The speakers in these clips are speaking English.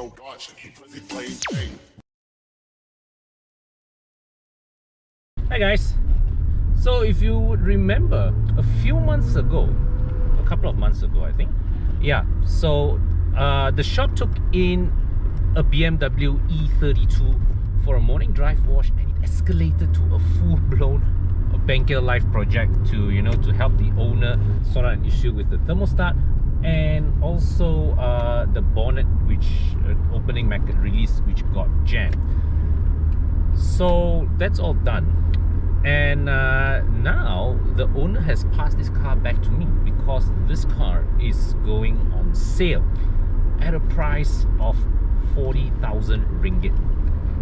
no watch and he really plain Jane. Hi guys, so if you would remember a few months ago, a couple of months ago I think, yeah, so the shop took in a BMW E32 for a morning drive wash, and it escalated to a full-blown Banker Life project to, you know, to help the owner sort out an issue with the thermostat and also the bonnet, which opening release, which got jammed. So that's all done, and now the owner has passed this car back to me because this car is going on sale at a price of 40,000 ringgit.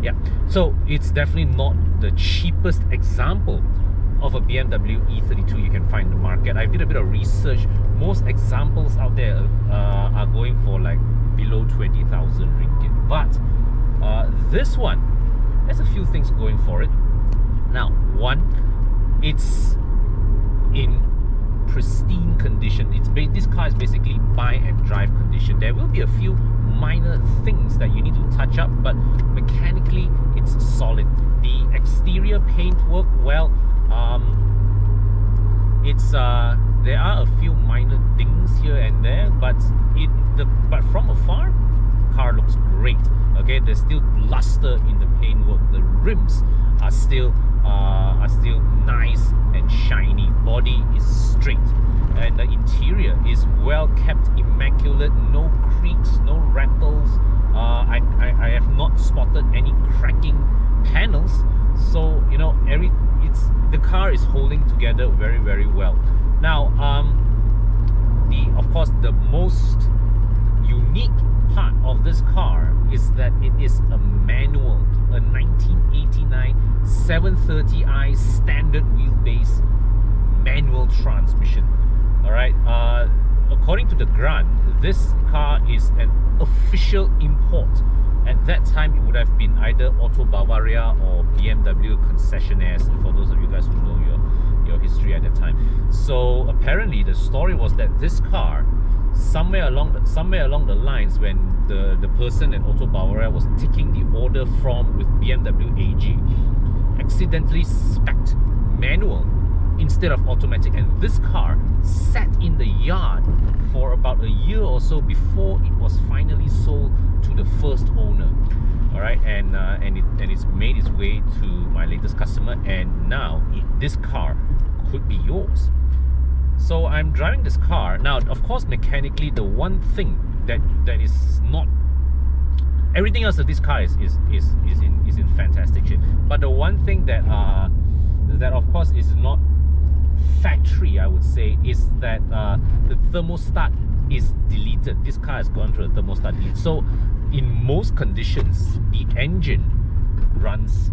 Yeah, so it's definitely not the cheapest example of a BMW E32 you can find in the market. I did a bit of research. Most examples out there are going for like below 20,000 ringgit, but this one has a few things going for it. Now, one, it's in pristine condition. This car is basically buy and drive condition. There will be a few minor things that you need to touch up, but mechanically it's solid. The exterior paint work, well, there are a few minor dings here and there, but from afar, car looks great. Okay, there's still luster in the paintwork. The rims are still nice and shiny. Body is straight, and the interior is well kept, immaculate. No creaks, no rattles. I have not spotted any cracking panels. So you know, the car is holding together very, very well. Now, of course, the most unique part of this car is that it is a manual, a 1989 730i standard wheelbase manual transmission. All right. According to the grant, this car is an official import. At that time, it would have been either Auto Bavaria or BMW concessionaires, for those of you guys who know your history at that time. So apparently, the story was that this car, somewhere along the lines, when the person at Auto Bavaria was taking the order from with BMW AG, accidentally spec'd manual instead of automatic, and this car sat in the yard for about a year or so before it was finally sold to the first owner. All right, and it's made its way to my latest customer, and now this car could be yours. So I'm driving this car now. Of course, mechanically, the one thing that is not, everything else of this car is in fantastic shape, but the one thing that of course is not factory, I would say, is that the thermostat is deleted. This car has gone through a thermostat delete. So in most conditions, the engine runs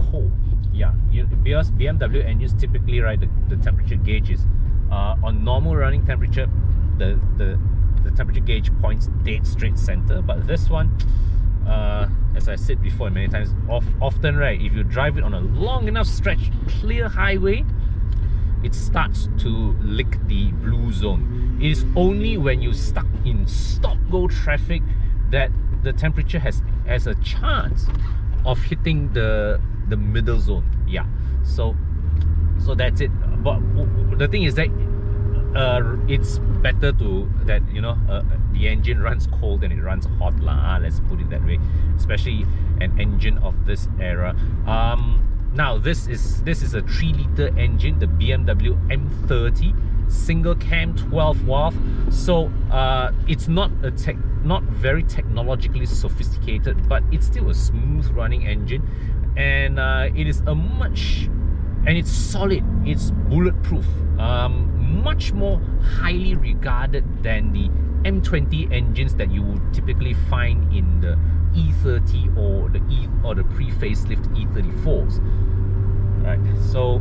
cold. Yeah, because BMW engines typically, right, the temperature gauge is on normal running temperature, the temperature gauge points dead straight center. But this one, as I said before many times, often, right, if you drive it on a long enough stretch, clear highway, it starts to lick the blue zone. It is only when you're stuck in stop-go traffic that the temperature has a chance of hitting the middle zone. Yeah, so that's it. But the thing is that it's better that the engine runs cold than it runs hot lah. Let's put it that way, especially an engine of this era. Now this is a 3-liter engine, the BMW M30, single cam, 12 valve. So it's not very technologically sophisticated, but it's still a smooth running engine, and it's solid, it's bulletproof, much more highly regarded than the M20 engines that you would typically find in the E30 or the pre-facelift E34s. Right, so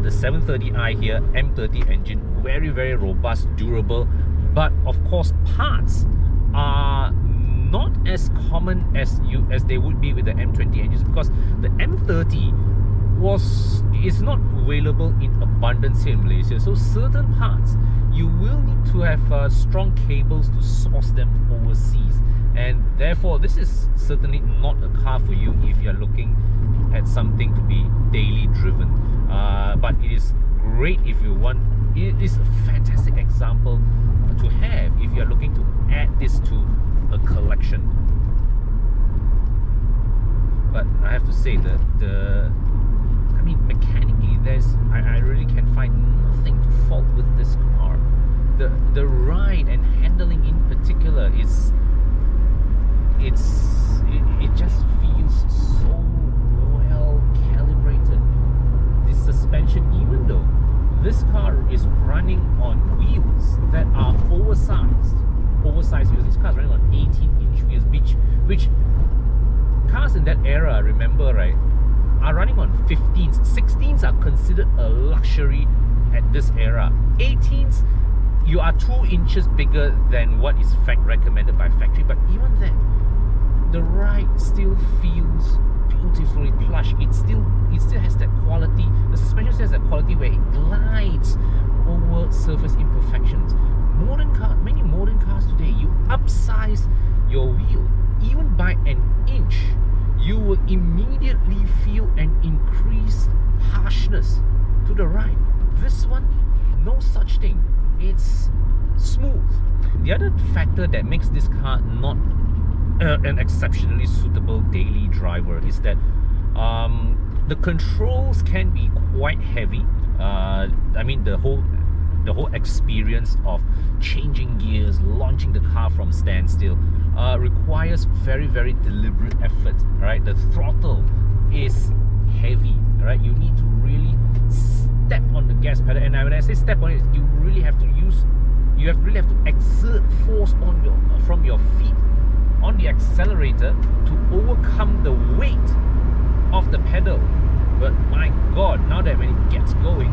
the 730i here, M30 engine, very, very robust, durable, but of course parts are not as common as they would be with the M20 engines, because the M30 is not available in abundance here in Malaysia. So certain parts you will need to have strong cables to source them overseas, and therefore this is certainly not a car for you if you're looking at something to be daily driven. But it is great if you want. It is a fantastic example to have if you're looking to add this to a collection. But I have to say that I mean, mechanically, I really can find nothing to fault with this car. The ride and handling in particular it just feels so well calibrated. The suspension, even though this car is running on wheels that are oversized wheels. This car is running on 18-inch wheels, which cars in that era, remember, right, are running on 15s. 16s are considered a luxury at this era. 18s, you are 2 inches bigger than what is recommended by factory, but even then, the ride still feels beautifully plush. It still has that quality. The suspension still has that quality where it glides over surface imperfections. Many modern cars today, you upsize your wheel even by an inch, you will immediately feel an increased harshness to the ride. This one, no such thing. It's smooth. The other factor that makes this car not an exceptionally suitable daily driver is that the controls can be quite heavy. I mean, the whole experience of changing gears, launching the car from standstill requires very, very deliberate effort. Right, the throttle is heavy. Right, you need to really step on the gas pedal, and when I say step on it, you really have to really have to exert force from your feet on the accelerator to overcome the weight of the pedal. But my God, now that when it gets going,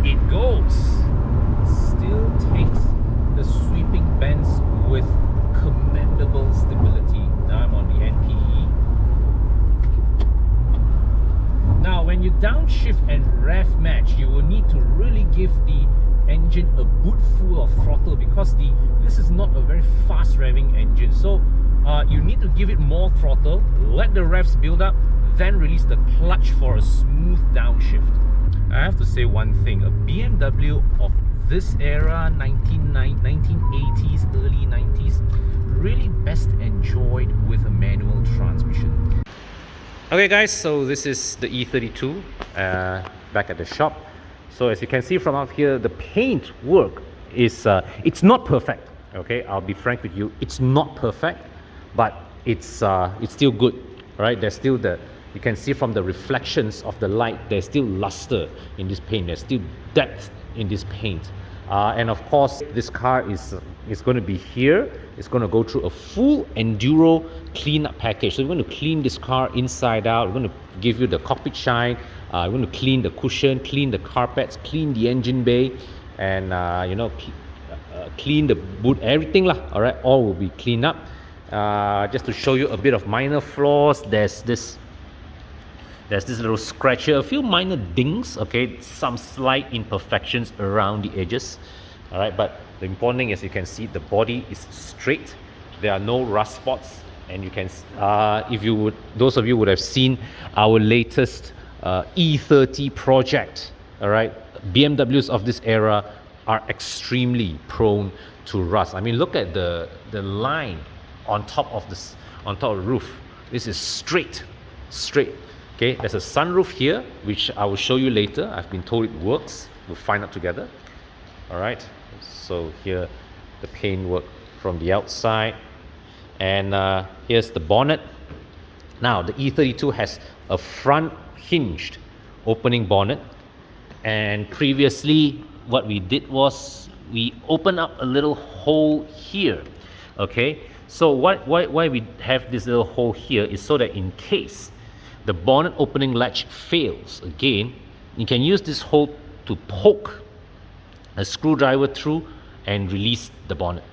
it goes. Still takes the sweeping bends with commendable stability. Now I'm on the NPE. Now when you downshift and rev match, you will need to really give the engine a boot full of throttle, because this is not a very fast revving engine. So you need to give it more throttle, let the revs build up, then release the clutch for a smooth downshift. I have to say one thing, a BMW of this era, 1980s, early 90s, really best enjoyed with a manual transmission. Okay guys, so this is the E32 back at the shop. So as you can see from up here, the paint work is it's not perfect. Okay, I'll be frank with you, it's not perfect, but it's still good. Right, there's still you can see from the reflections of the light, there's still luster in this paint, there's still depth in this paint. And of course, this car is going to be here. It's going to go through a full enduro cleanup package. So we're going to clean this car inside out. We're going to give you the cockpit shine. We're going to clean the cushion, clean the carpets, clean the engine bay, and clean the boot, everything lah. All right, all will be cleaned up. Just to show you a bit of minor flaws, there's this little scratch here, a few minor dings, okay, some slight imperfections around the edges. All right, but the important thing is you can see the body is straight. There are no rust spots, and you can those of you would have seen our latest E30 project. All right, BMWs of this era are extremely prone to rust. I mean, look at the line on top of the roof. This is straight. Okay, there's a sunroof here, which I will show you later. I've been told it works. We'll find out together. All right, so here the paint work from the outside, and here's the bonnet. Now the E32 has a front hinged opening bonnet, and previously what we did was we opened up a little hole here. Okay, so why we have this little hole here is so that in case the bonnet opening latch fails again, you can use this hole to poke a screwdriver through and release the bonnet.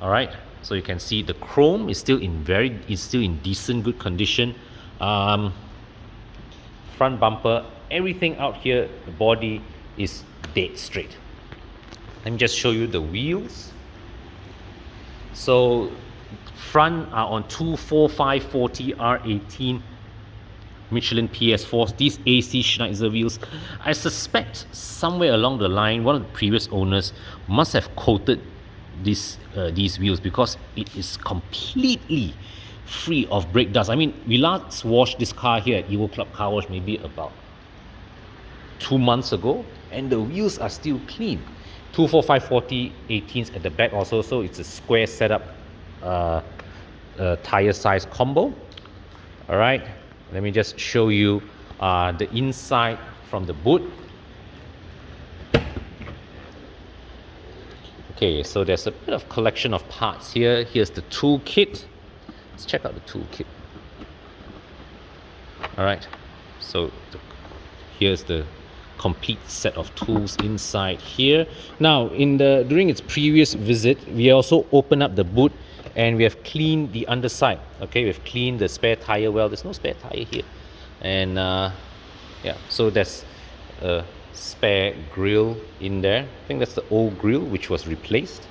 All right, so you can see the chrome is still in decent good condition. Front bumper, everything out here, the body is dead straight. Let me just show you the wheels. So front are on 245/40 R18 Michelin PS4s, these AC Schneider wheels. I suspect somewhere along the line, one of the previous owners must have coated these wheels, because it is completely free of brake dust. I mean, we last washed this car here at EvoClub Car Wash maybe about 2 months ago, and the wheels are still clean. 245/40 18s at the back also, so it's a square setup tire size combo. All right, let me just show you the inside from the boot. Okay, so there's a bit of collection of parts here. Here's the toolkit. Let's check out the toolkit. All right, so here's the complete set of tools inside here. Now, during its previous visit, we also opened up the boot and we have cleaned the underside. Okay, we've cleaned the spare tire well. There's no spare tire here, and yeah, so there's a spare grill in there. I think that's the old grill which was replaced.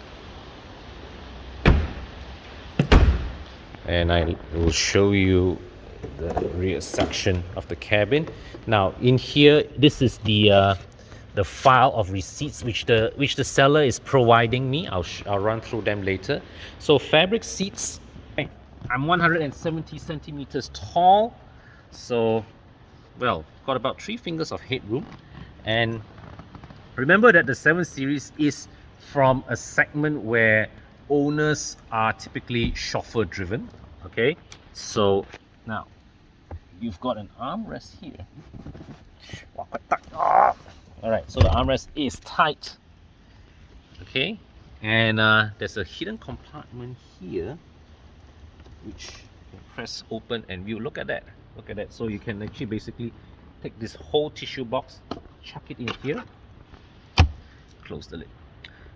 And I will show you the rear section of the cabin. Now in here, this is the file of receipts which the seller is providing me. I'll run through them later. So fabric seats. I'm 170 centimeters tall, so well, got about 3 fingers of headroom. And remember that the 7 Series is from a segment where owners are typically chauffeur driven. Okay, so now you've got an armrest here. Wow, quite tight. All right, so the armrest is tight. Okay, and there's a hidden compartment here which you can press open and view. Look at that, look at that. So you can actually basically take this whole tissue box, chuck it in here, close the lid.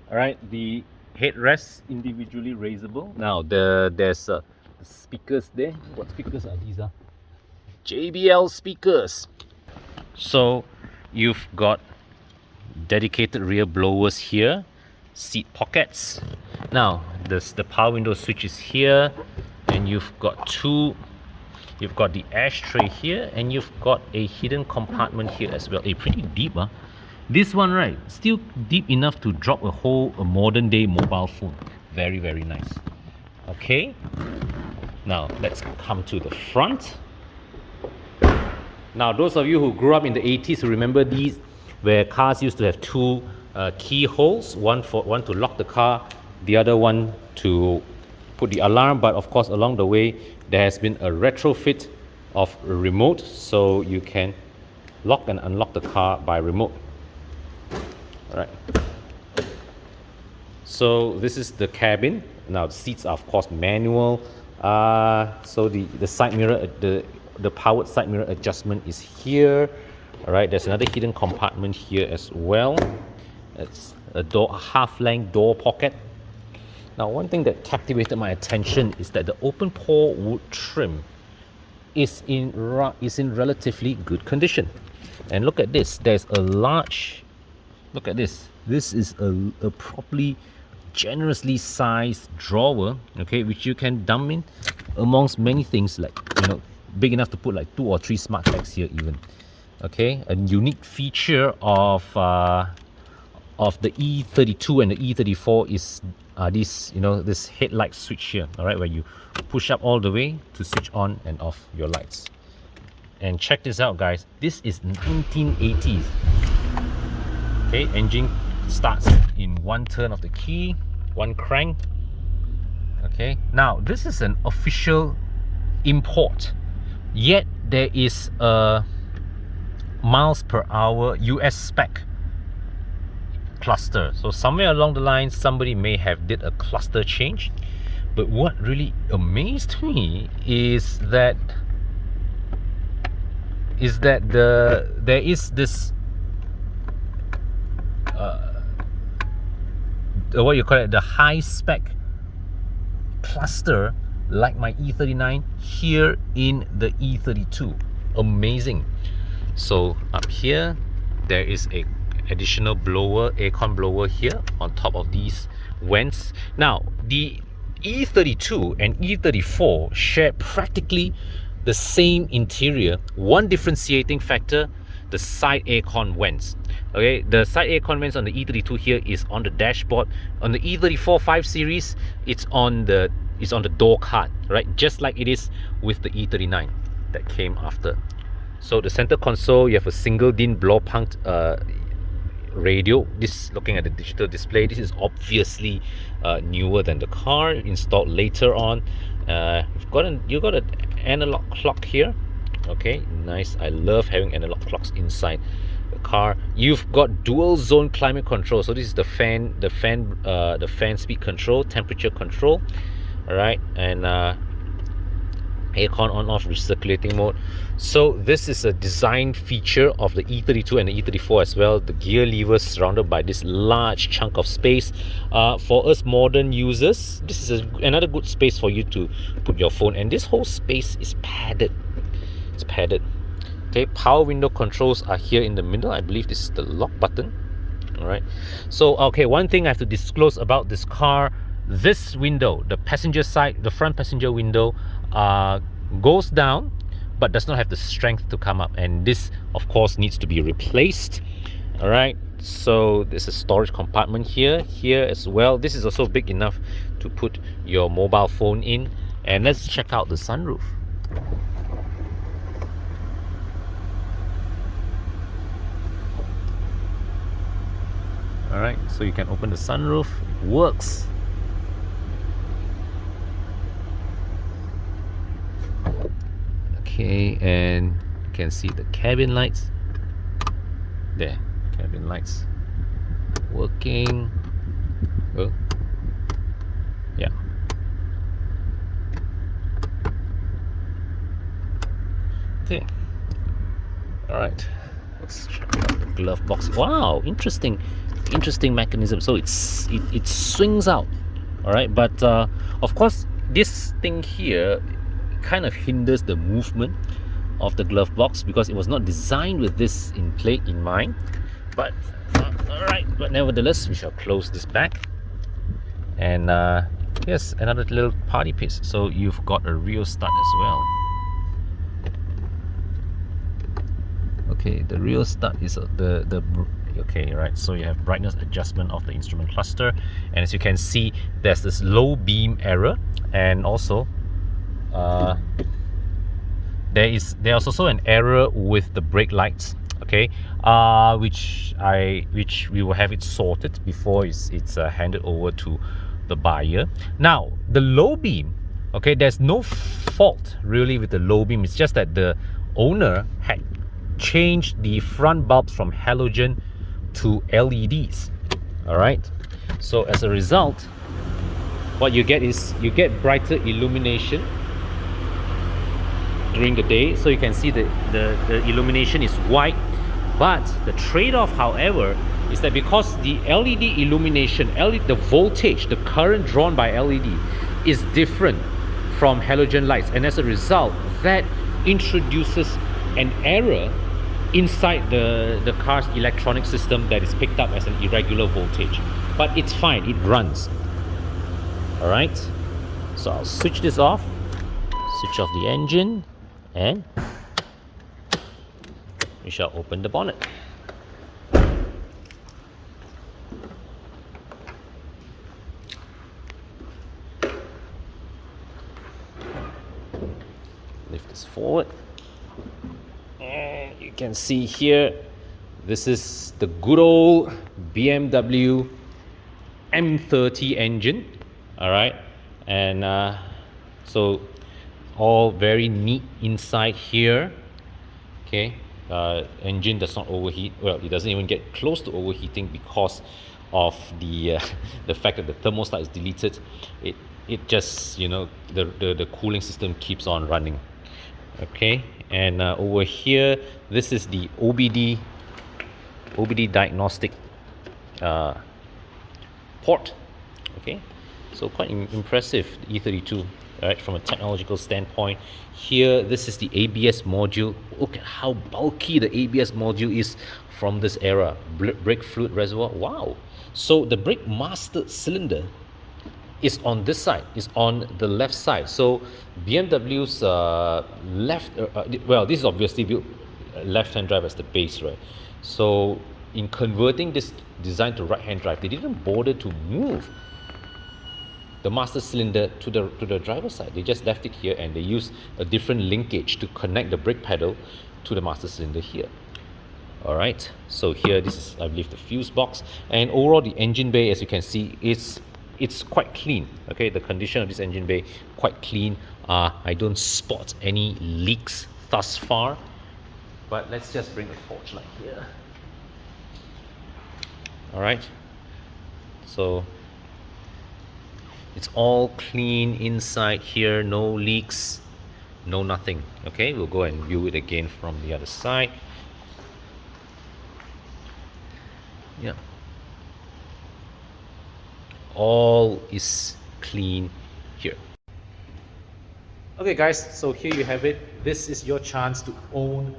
All right, the headrests individually raisable. Now there's the speakers there. What speakers are these? JBL speakers. So you've got dedicated rear blowers here, seat pockets. Now the power window switch is here, and you've got the ashtray here, and you've got a hidden compartment here as well. Pretty deep, huh? This one, right, still deep enough to drop a modern day mobile phone. Very, very nice. Okay, now let's come to the front. Now, those of you who grew up in the 80s who remember these, where cars used to have 2 keyholes, one to lock the car, the other one to put the alarm. But of course, along the way, there has been a retrofit of a remote, so you can lock and unlock the car by remote. All right. So this is the cabin. Now the seats are of course manual. So the side mirror, the powered side mirror adjustment is here. All right. There's another hidden compartment here as well. It's a half-length door pocket. Now, one thing that captivated my attention is that the open pore wood trim is in relatively good condition. And look at this. There's a large. Look at this. This is a properly generously sized drawer, okay, which you can dump in amongst many things, like, you know, big enough to put like 2 or 3 smart bags here even. Okay, a unique feature of the E32 and the E34 is this, you know, this headlight switch here. All right, where you push up all the way to switch on and off your lights. And check this out, guys. This is 1980s. Okay, engine starts in 1 turn of the key, 1 crank. Okay, now this is an official import, yet there is a miles per hour US spec cluster. So somewhere along the line, somebody may have did a cluster change. But what really amazed me is that there is this what you call it, the high spec cluster like my E39 here in the E32. Amazing. So up here there is a additional blower, aircon blower here on top of these vents. Now, the E32 and E34 share practically the same interior. One differentiating factor, the side aircon vents. Okay, the side aircon vents on the E32 here is on the dashboard. On the E34 5 Series, it's on the door card, right? Just like it is with the E39 that came after. So the center console, you have a single DIN blow-punked radio. This, looking at the digital display, this is obviously newer than the car, installed later on. You got an analog clock here. Okay, nice. I love having analog clocks inside the car. You've got dual zone climate control. So this is the fan speed control, temperature control. All right, and aircon on off, recirculating mode. So this is a design feature of the E32 and the E34 as well. The gear levers surrounded by this large chunk of space. For us modern users, this is another good space for you to put your phone, and this whole space is padded. It's padded. Okay, power window controls are here in the middle. I believe this is the lock button. All right, so okay, one thing I have to disclose about this car: this window, the passenger side, the front passenger window, goes down but does not have the strength to come up, and this of course needs to be replaced. All right, so there's a storage compartment here as well. This is also big enough to put your mobile phone in. And let's check out the sunroof. All right, so you can open the sunroof. It works. Okay, and you can see the cabin lights there. Cabin lights working. Oh, yeah. Okay, all right, let's check out the glove box. Wow, interesting mechanism. So it swings out. All right, but of course this thing here kind of hinders the movement of the glove box because it was not designed with this in mind. But all right, but nevertheless, we shall close this back. And yes, another little party piece. So you've got a rear start as well. Okay, the rear start is okay, right, so you have brightness adjustment of the instrument cluster, and as you can see, there's this low beam error, and also there's also an error with the brake lights. Okay, which we will have it sorted before it's handed over to the buyer. Now the low beam, okay, there's no fault really with the low beam. It's just that the owner had changed the front bulbs from halogen to LEDs. All right, so as a result, what you get is you get brighter illumination during the day. So you can see the illumination is white, but the trade-off, however, is that because the LED illumination, the voltage, the current drawn by LED is different from halogen lights, and as a result, that introduces an error inside the car's electronic system that is picked up as an irregular voltage. But it's fine, it runs. All right, so I'll switch this off, switch off the engine, and we shall open the bonnet. Lift this forward, and you can see here, this is the good old BMW M30 engine. All right, and so all very neat inside here. Okay, engine does not overheat. Well, it doesn't even get close to overheating because of the fact that the thermostat is deleted. It just, you know, the cooling system keeps on running. Okay, and over here, this is the OBD diagnostic port. Okay, so quite impressive, the E32. right, from a technological standpoint. Here, this is the ABS module. Look at how bulky the ABS module is from this era. Brake fluid reservoir, wow. So the brake master cylinder is on this side, is on the left side. So BMW's well, this is obviously built left-hand drive as the base, right? So in converting this design to right-hand drive, they didn't bother to move the master cylinder to the driver's side. They just left it here, and they used a different linkage to connect the brake pedal to the master cylinder here. All right, so here, this is, I believe, the fuse box, and overall the engine bay, as you can see, it's quite clean. Okay, the condition of this engine bay quite clean. I don't spot any leaks thus far, but let's just bring the torch light here. All right, so it's all clean inside here, no leaks, no nothing. Okay, we'll go and view it again from the other side. Yeah, all is clean here. Okay guys, so here you have it. This is your chance to own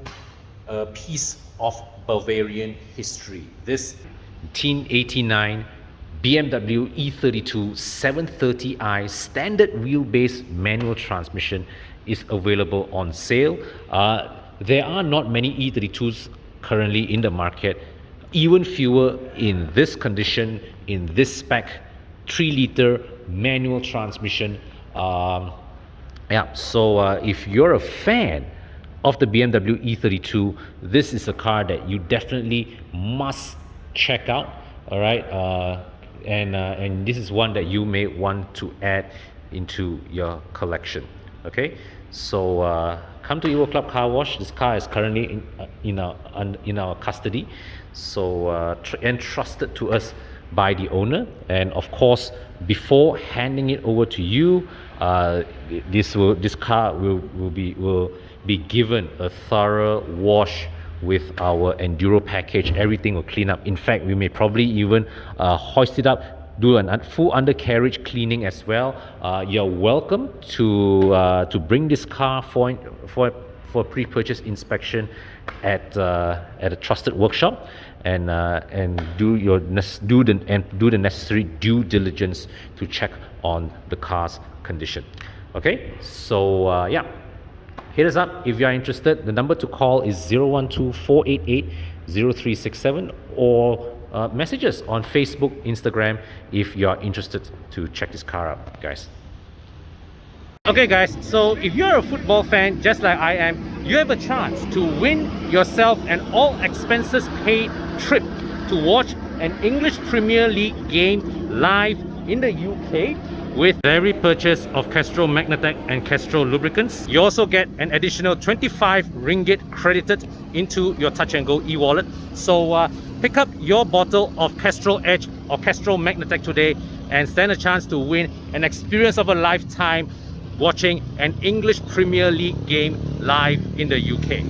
a piece of Bavarian history. This 1989 BMW E32 730i standard wheelbase manual transmission is available on sale. There are not many E32s currently in the market, even fewer in this condition, in this spec, 3-liter manual transmission. Yeah, so if you're a fan of the BMW E32, this is a car that you definitely must check out. All right, and this is one that you may want to add into your collection. Okay, so come to EvoClub Car Wash. This car is currently in our custody, so entrusted to us by the owner, and of course, before handing it over to you, this car will be given a thorough wash with our Enduro package. Everything will clean up. In fact, we may probably even hoist it up, do a full undercarriage cleaning as well. You're welcome to bring this car for pre-purchase inspection at a trusted workshop, and do the necessary due diligence to check on the car's condition. Okay, so yeah, hit us up if you are interested. The number to call is 012-488-0367, or message us on Facebook, Instagram if you are interested to check this car out, guys. Okay guys, so if you're a football fan just like I am, you have a chance to win yourself an all expenses paid trip to watch an English Premier League game live in the UK with every purchase of Castrol Magnatec and Castrol lubricants. You also get an additional 25 ringgit credited into your Touch and Go e-wallet. So pick up your bottle of Castrol Edge or Castrol Magnatec today and stand a chance to win an experience of a lifetime watching an English Premier League game live in the UK.